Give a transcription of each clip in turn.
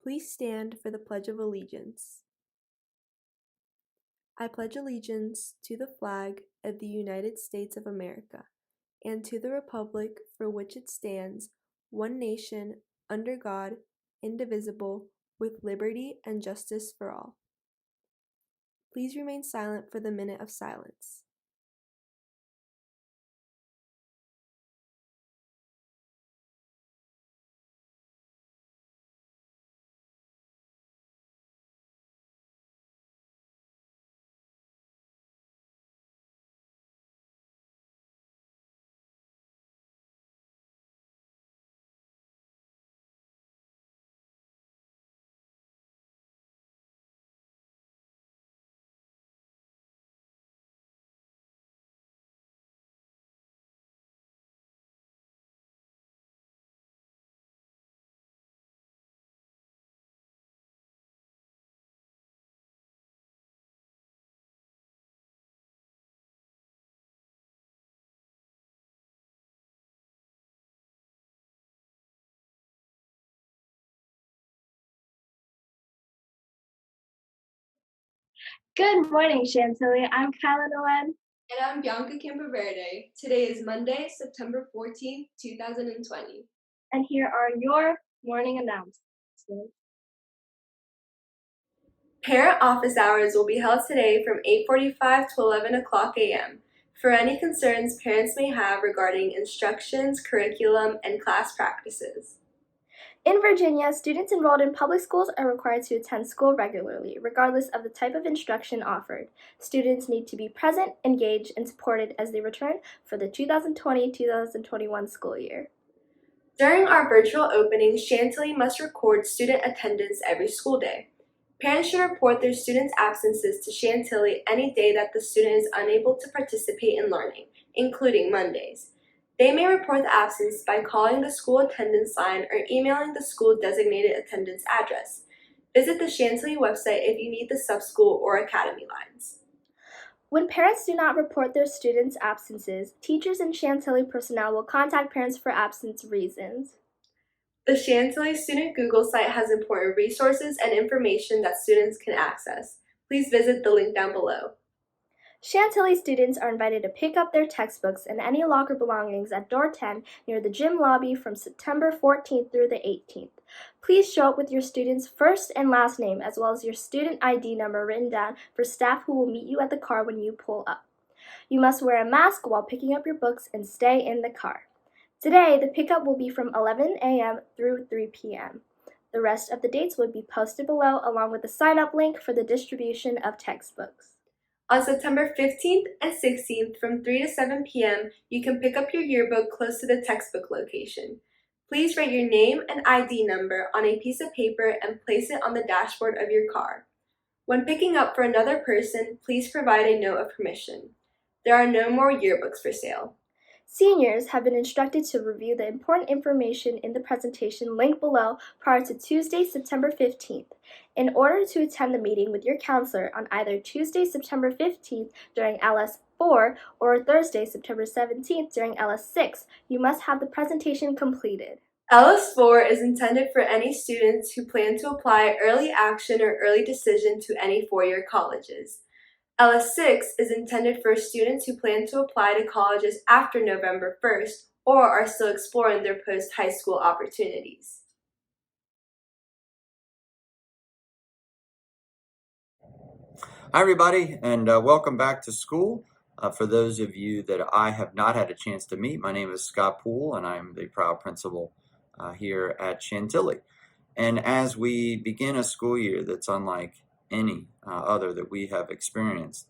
Please stand for the Pledge of Allegiance. I pledge allegiance to the flag of the United States of America and to the republic for which it stands, one nation, under God, indivisible, with liberty and justice for all. Please remain silent for the minute of silence. Good morning, Chantilly. I'm Kyla Noen. And I'm Bianca Campoverde. Today is Monday, September 14th, 2020. And here are your morning announcements. Parent office hours will be held today from 8:45 to 11 o'clock a.m. for any concerns parents may have regarding instructions, curriculum, and class practices. In Virginia, students enrolled in public schools are required to attend school regularly, regardless of the type of instruction offered. Students need to be present, engaged, and supported as they return for the 2020-2021 school year. During our virtual opening, Chantilly must record student attendance every school day. Parents should report their students' absences to Chantilly any day that the student is unable to participate in learning, including Mondays. They may report the absence by calling the school attendance line or emailing the school designated attendance address. Visit the Chantilly website if you need the sub-school or academy lines. When parents do not report their students' absences, teachers and Chantilly personnel will contact parents for absence reasons. The Chantilly Student Google site has important resources and information that students can access. Please visit the link down below. Chantilly students are invited to pick up their textbooks and any locker belongings at door 10 near the gym lobby from September 14th through the 18th. Please show up with your student's first and last name as well as your student ID number written down for staff who will meet you at the car when you pull up. You must wear a mask while picking up your books and stay in the car. Today, the pickup will be from 11 a.m. through 3 p.m. The rest of the dates will be posted below along with the sign-up link for the distribution of textbooks. On September 15th and 16th from 3 to 7 p.m., you can pick up your yearbook close to the textbook location. Please write your name and ID number on a piece of paper and place it on the dashboard of your car. When picking up for another person, please provide a note of permission. There are no more yearbooks for sale. Seniors have been instructed to review the important information in the presentation linked below prior to Tuesday, September 15th. In order to attend the meeting with your counselor on either Tuesday, September 15th during LS4 or Thursday, September 17th during LS6, you must have the presentation completed. LS4 is intended for any students who plan to apply early action or early decision to any four-year colleges. LS6 is intended for students who plan to apply to colleges after November 1st or are still exploring their post-high school opportunities. Hi, everybody, and welcome back to school. For those of you that I have not had a chance to meet, my name is Dr.Poole, and I'm the proud principal here at Chantilly. And as we begin a school year that's unlike any other that we have experienced,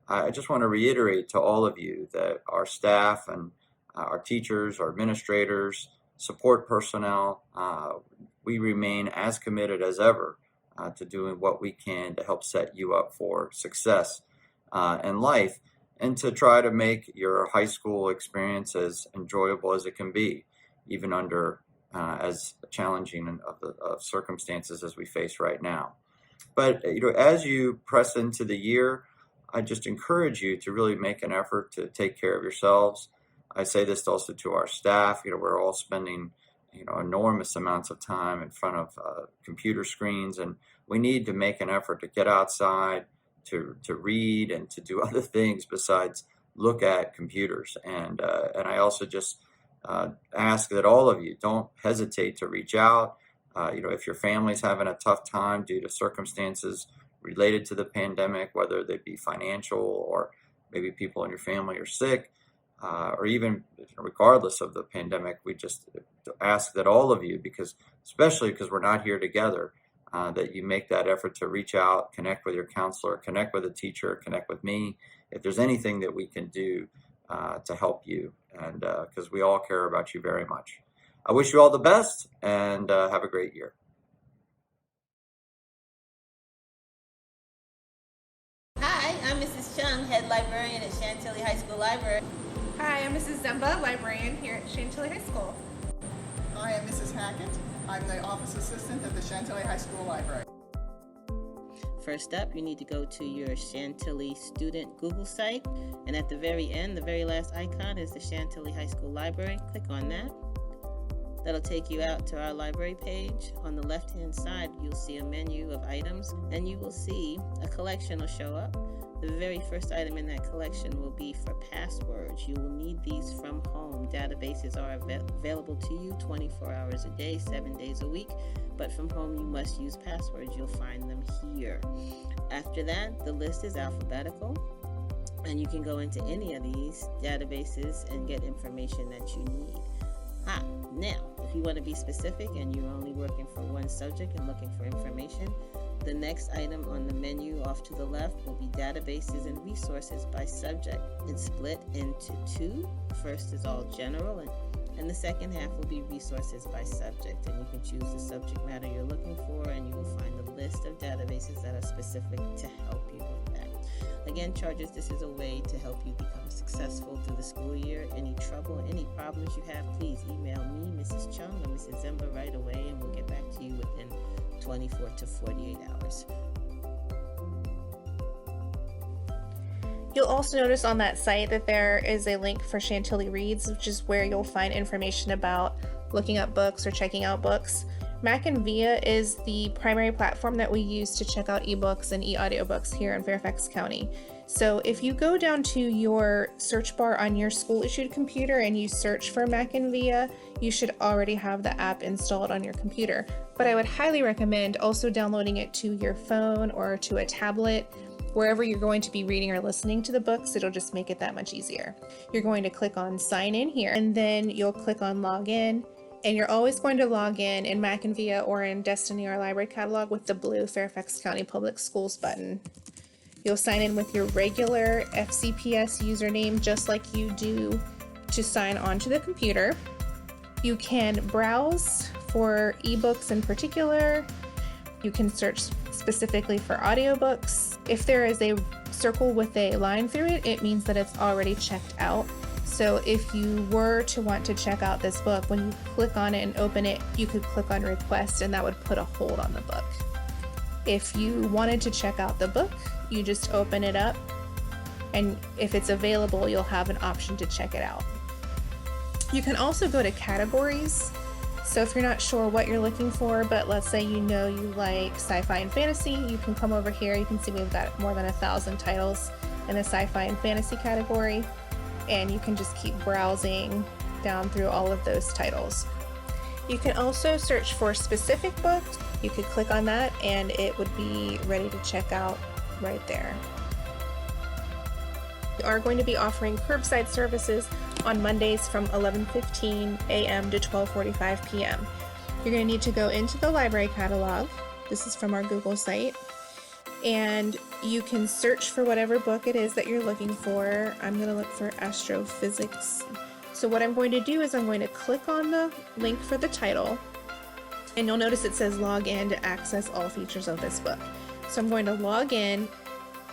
I just want to reiterate to all of you that our staff and our teachers, our administrators, support personnel, we remain as committed as ever to doing what we can to help set you up for success in life and to try to make your high school experience as enjoyable as it can be, even under as challenging of circumstances as we face right now. But as you press into the year, I just encourage you to really make an effort to take care of yourselves. I say this also to our staff. We're all spending enormous amounts of time in front of computer screens, and we need to make an effort to get outside, to read, and to do other things besides look at computers. And I also just ask that all of you don't hesitate to reach out. If your family's having a tough time due to circumstances related to the pandemic, whether they be financial or maybe people in your family are sick, or even regardless of the pandemic, we just ask that all of you, especially because we're not here together, that you make that effort to reach out, connect with your counselor, connect with a teacher, connect with me, if there's anything that we can do to help you, and because we all care about you very much. I wish you all the best, and have a great year. Hi, I'm Mrs. Chung, head librarian at Chantilly High School Library. Hi, I'm Mrs. Zemba, librarian here at Chantilly High School. Hi, I'm Mrs. Hackett. I'm the office assistant at the Chantilly High School Library. First up, you need to go to your Chantilly Student Google site, and at the very end, the very last icon is the Chantilly High School Library. Click on that. That'll take you out to our library page. On the left-hand side, you'll see a menu of items, and you will see a collection will show up. The very first item in that collection will be for passwords. You will need these from home. Databases are available to you 24 hours a day, 7 days a week, but from home you must use passwords. You'll find them here. After that, the list is alphabetical, and you can go into any of these databases and get information that you need. Now, if you want to be specific and you're only working for one subject and looking for information, the next item on the menu off to the left will be databases and resources by subject. It's split into two. First is all general, and the second half will be resources by subject. And you can choose the subject matter you're looking for, and you will find a list of databases that are specific to help you with that. Again, Chargers, this is a way to help you become successful through the school year. Any trouble, any problems you have, please email me, Mrs. Chung, or Mrs. Zemba right away, and we'll get back to you within 24 to 48 hours. You'll also notice on that site that there is a link for Chantilly Reads, which is where you'll find information about looking up books or checking out books. Mac and Via is the primary platform that we use to check out ebooks and e-audiobooks here in Fairfax County. So if you go down to your search bar on your school-issued computer and you search for Mac and Via, you should already have the app installed on your computer. But I would highly recommend also downloading it to your phone or to a tablet. Wherever you're going to be reading or listening to the books, it'll just make it that much easier. You're going to click on Sign In here, and then you'll click on Log In. And you're always going to log in Mac and Via or in Destiny or Library Catalog with the blue Fairfax County Public Schools button. You'll sign in with your regular FCPS username just like you do to sign on to the computer. You can browse for ebooks in particular. You can search specifically for audiobooks. If there is a circle with a line through it, it means that it's already checked out. So if you were to want to check out this book, when you click on it and open it, you could click on request and that would put a hold on the book. If you wanted to check out the book, you just open it up, and if it's available, you'll have an option to check it out. You can also go to categories. So if you're not sure what you're looking for, but let's say you know you like sci-fi and fantasy, you can come over here. You can see we've got more than 1,000 titles in the sci-fi and fantasy category. And you can just keep browsing down through all of those titles. You can also search for specific books. You could click on that and it would be ready to check out right there. We are going to be offering curbside services on Mondays from 11:15 a.m. to 12:45 p.m. You're going to need to go into the library catalog. This is from our Google site. And you can search for whatever book it is that you're looking for. I'm going to look for astrophysics. So what I'm going to do is I'm going to click on the link for the title, and you'll notice it says log in to access all features of this book. So I'm going to log in,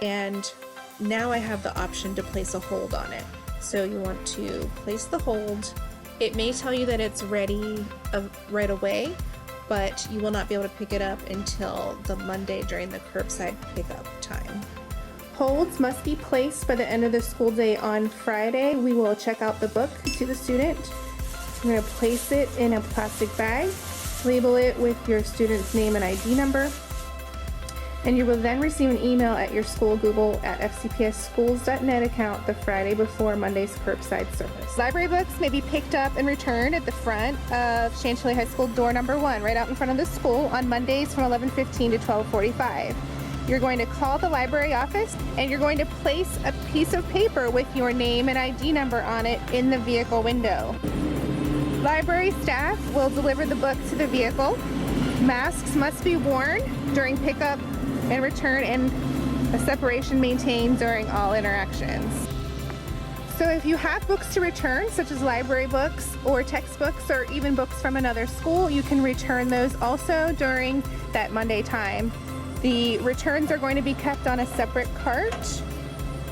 and now I have the option to place a hold on it. So you want to place the hold. It may tell you that it's ready right away, but you will not be able to pick it up until the Monday during the curbside pickup time. Holds must be placed by the end of the school day on Friday. We will check out the book to the student. You're going to place it in a plastic bag, label it with your student's name and ID number, and you will then receive an email at your school Google at fcpsschools.net account the Friday before Monday's curbside service. Library books may be picked up and returned at the front of Chantilly High School door number 1, right out in front of the school on Mondays from 11:15 to 12:45. You're going to call the library office and you're going to place a piece of paper with your name and ID number on it in the vehicle window. Library staff will deliver the book to the vehicle. Masks must be worn during pickup and return, and a separation maintained during all interactions. So if you have books to return, such as library books or textbooks or even books from another school, you can return those also during that Monday time. The returns are going to be kept on a separate cart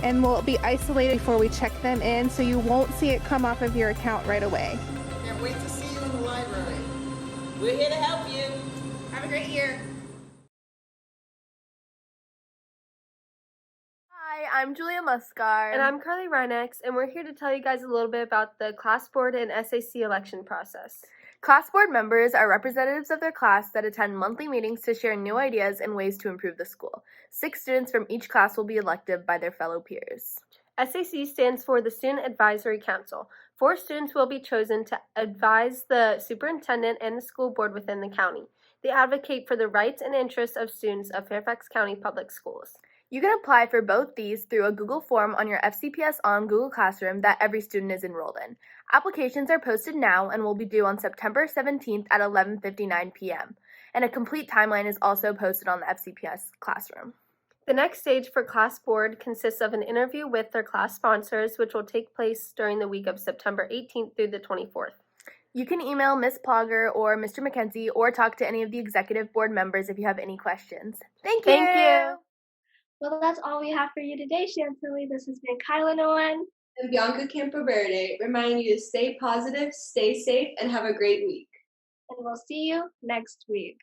and will be isolated before we check them in, so you won't see it come off of your account right away. Can't wait to see you in the library. We're here to help you. Have a great year. Hi, I'm Julia Muscar. And I'm Carly Reinex, and we're here to tell you guys a little bit about the class board and SAC election process. Class board members are representatives of their class that attend monthly meetings to share new ideas and ways to improve the school. 6 students from each class will be elected by their fellow peers. SAC stands for the Student Advisory Council. 4 students will be chosen to advise the superintendent and the school board within the county. They advocate for the rights and interests of students of Fairfax County Public Schools. You can apply for both these through a Google form on your FCPS On Google Classroom that every student is enrolled in. Applications are posted now and will be due on September 17th at 11:59 p.m. And a complete timeline is also posted on the FCPS Classroom. The next stage for class board consists of an interview with their class sponsors, which will take place during the week of September 18th through the 24th. You can email Ms. Plogger or Mr. McKenzie or talk to any of the executive board members if you have any questions. Thank you! Well, that's all we have for you today, Chantilly. This has been Kyla Noen And Bianca Campoverde, reminding you to stay positive, stay safe, and have a great week. and we'll see you next week.